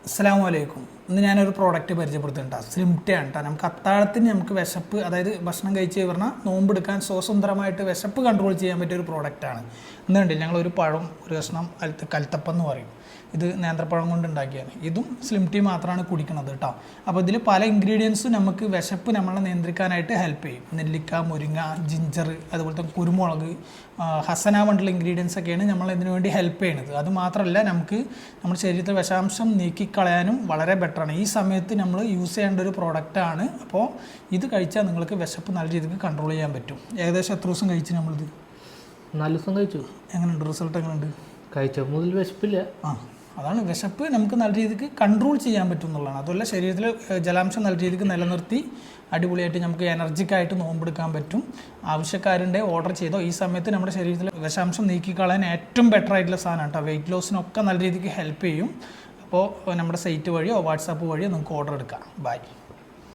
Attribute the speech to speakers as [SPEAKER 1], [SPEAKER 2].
[SPEAKER 1] അസ്സലാമു അലൈക്കും. ഇന്ന് ഞാനൊരു പ്രോഡക്റ്റ് പരിചയപ്പെടുത്തുന്നുണ്ട്. സ്ലിംറ്റേ ആണ് കേട്ടോ. നമുക്ക് അത്താഴത്തിന് നമുക്ക് വിശപ്പ്, അതായത് ഭക്ഷണം കഴിച്ച് പറഞ്ഞാൽ നോമ്പെടുക്കാൻ സ്വതന്ത്രമായിട്ട് വിശപ്പ് കൺട്രോൾ ചെയ്യാൻ പറ്റിയ ഒരു പ്രോഡക്റ്റാണ്. എന്നുണ്ട് ഞങ്ങളൊരു പഴം, ഒരു കഷ്ണം കൽത്തപ്പം എന്ന് പറയും, ഇത് നേന്ത്രപ്പഴം കൊണ്ട് ഉണ്ടാക്കിയാണ്. ഇതും സ്ലിം ടീ മാത്രമാണ് കുടിക്കുന്നത് കേട്ടോ. അപ്പോൾ ഇതിൽ പല ഇൻഗ്രീഡിയൻസും നമുക്ക് വിശപ്പ് നമ്മളെ നിയന്ത്രിക്കാനായിട്ട് ഹെൽപ്പ് ചെയ്യും. നെല്ലിക്ക, മുരിങ്ങ, ജിഞ്ചർ, അതുപോലത്തെ കുരുമുളക്, ഹസന കൊണ്ടുള്ള ഇൻഗ്രീഡിയൻസ് ഒക്കെയാണ് നമ്മൾ ഇതിനു വേണ്ടി ഹെൽപ്പ് ചെയ്യുന്നത്. അതുമാത്രമല്ല, നമുക്ക് നമ്മുടെ ശരീരത്തിലെ വിഷാംശം നീക്കിക്കളയാനും വളരെ ബെറ്ററാണ്. ഈ സമയത്ത് നമ്മൾ യൂസ് ചെയ്യേണ്ട ഒരു പ്രോഡക്റ്റാണ്. അപ്പോൾ ഇത് കഴിച്ചാൽ നിങ്ങൾക്ക് വിശപ്പ് നല്ല രീതിക്ക് കൺട്രോൾ ചെയ്യാൻ പറ്റും. ഏകദേശം എത്ര ദിവസം കഴിച്ചു നമ്മളിത്?
[SPEAKER 2] 4 ദിവസം കഴിച്ചു.
[SPEAKER 1] എങ്ങനെയുണ്ട് റിസൾട്ട്? എങ്ങനെയുണ്ട്?
[SPEAKER 2] കഴിച്ച മുതൽ വിശപ്പില്ല.
[SPEAKER 1] അതാണ്, വിശപ്പ് നമുക്ക് നല്ല രീതിക്ക് കൺട്രോൾ ചെയ്യാൻ പറ്റും എന്നുള്ളതാണ്. അതുപോലെ ശരീരത്തിൽ ജലാംശം നല്ല രീതിക്ക് നിലനിർത്തി അടിപൊളിയായിട്ട് നമുക്ക് എനർജിക്കായിട്ട് നോമ്പെടുക്കാൻ പറ്റും. ആവശ്യക്കാരുണ്ട്, ഓർഡർ ചെയ്തോ. ഈ സമയത്ത് നമ്മുടെ ശരീരത്തിൽ വിഷാംശം നീക്കിക്കളയാൻ ഏറ്റവും ബെറ്റർ ആയിട്ടുള്ള സാധനമാണ് കേട്ടോ. വെയിറ്റ് ലോസിനൊക്കെ നല്ല രീതിക്ക് ഹെൽപ്പ് ചെയ്യും. അപ്പോൾ നമ്മുടെ സൈറ്റ് വഴിയോ വാട്സാപ്പ് വഴിയോ നിങ്ങൾക്ക് ഓർഡർ എടുക്കാം. ബൈ.